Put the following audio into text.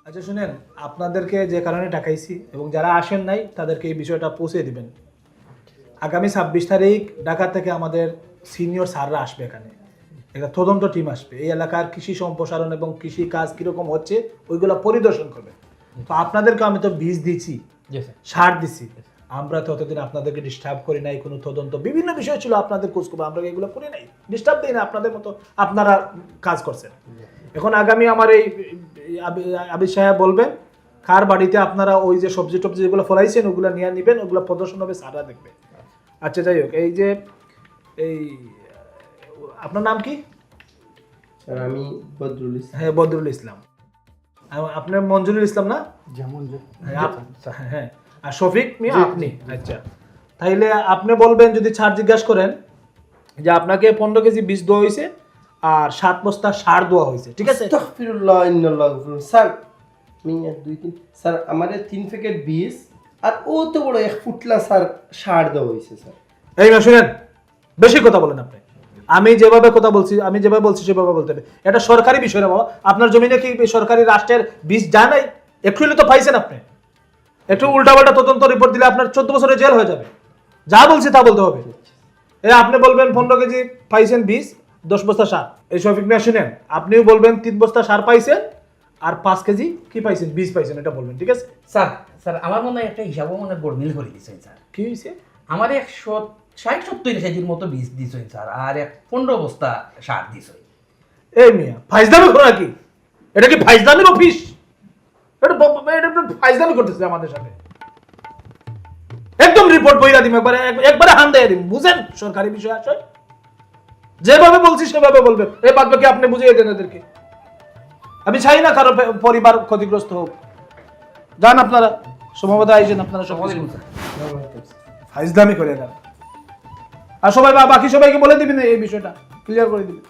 আচ্ছা শুনেন, আপনাদেরকে যে কারণে ডাকাইছি এবং যারা আসেন নাই তাদেরকে এই বিষয়টা পৌঁছে দিবেন। আগামী 26 তারিখ ঢাকা থেকে আমাদের সিনিয়র স্যাররা আসবে, এখানে একটা তদন্ত টিম আসবে, এই এলাকার কৃষি সম্প্রসারণ এবং কৃষি কাজ কীরকম হচ্ছে ওইগুলো পরিদর্শন করবে। তো আপনাদেরকে আমি তো বীজ দিচ্ছি, সার দিচ্ছি, আমরা তো ততদিন আপনাদেরকে ডিস্টার্ব করি নাই, কোনো তদন্ত বিভিন্ন বিষয় ছিল আপনাদের খোঁজ খবর, আমরা এগুলো করি নাই, ডিস্টার্ব দিই না, আপনাদের মতো আপনারা কাজ করছেন। এখন আগামী আমার এই আবির সাহেব বলবেন কার বাড়িতে আপনারা ওই যে সবজি টবজি যেগুলো ফলাইছেন ওগুলো নিয়ে নেবেন, ওগুলো প্রদর্শন হবে, সারা দেখবে। আচ্ছা যাই হোক, এই যে এই আপনার নাম কি? স্যার আমি বদরুল ইসলাম। হ্যাঁ বদরুল ইসলাম। আপনার মঞ্জুরুল ইসলাম না? হ্যাঁ। আর শফিক মিয়া আপনি? আচ্ছা, তাইলে আপনি বলবেন যদি ছাড় জিজ্ঞাসা করেন যে আপনাকে 15 কেজি বীজ দেওয়া হয়েছে আর 7 বস্তা সার দেওয়া হয়েছে, ঠিক আছে? আস্তাগফিরুল্লাহ ইন্নাল্লাহ গফুর। স্যার মিয়া 2-3 স্যার আমারে 3 প্যাকেট বীজ আর ও তো বড় 1 ফুটলা স্যার সার দেওয়া হয়েছে স্যার। এই না শুনেন, বেশি কথা বলেন আপনি। আমি যেভাবে কথা বলছি, আমি যেভাবে বলছি সেভাবে বলতে হবে। এটা সরকারি বিষয় না বাবা, আপনার জমিনে কি সরকারি রাষ্ট্রের বীজ যায় নাই? একটু হলে তো পাইছেন আপনি, একটু উল্টাপাল্টা তদন্ত রিপোর্ট দিলে আপনার 14 বছরের জেল হয়ে যাবে। যা বলছি তা বলতে হবে। আপনি বলবেন 15 কেজি পাইছেন বীজ, 10 বস্তা সার। এই শফিক মিয়া শুনেন, আপনিও বলবেন 3 বস্তা সার পাইছেন আর 5 কেজি কি পাইছেন, বীজ পাইছেন, এটা বলবেন, ঠিক আছে? স্যার স্যার আমার মনে হয় একটা হিসাবও মনে গরমিল করে দিচ্ছেন স্যার। কি হয়েছে? আমার 160-70 কেজির মতো বীজ দিচ্ছেন স্যার, আর 15 বস্তা সার দিচ্ছেন। এই মিয়া ফাইজদামি করো নাকি? এটা কি ফাইজদামির অফিস? এটা ফাইজদামি করতেছে আমাদের সাথে। একদম রিপোর্ট বইরা দিম, একবারে হান দিয়ে দিম, বুঝেন? সরকারি বিষয় আছে, যেভাবে বলছি সেভাবে বলবেন। এই বাদ বাকি আপনি বুঝিয়ে দেন এদেরকে। আমি চাই না কারো পরিবার ক্ষতিগ্রস্ত হোক। যান আপনারা, সম্ভবত আইছেন আপনারা সব ফাইজদামি করে গেল। আর সবাই বাকি সবাইকে বলে দিবেন এই বিষয়টা, ক্লিয়ার করে দিবেন।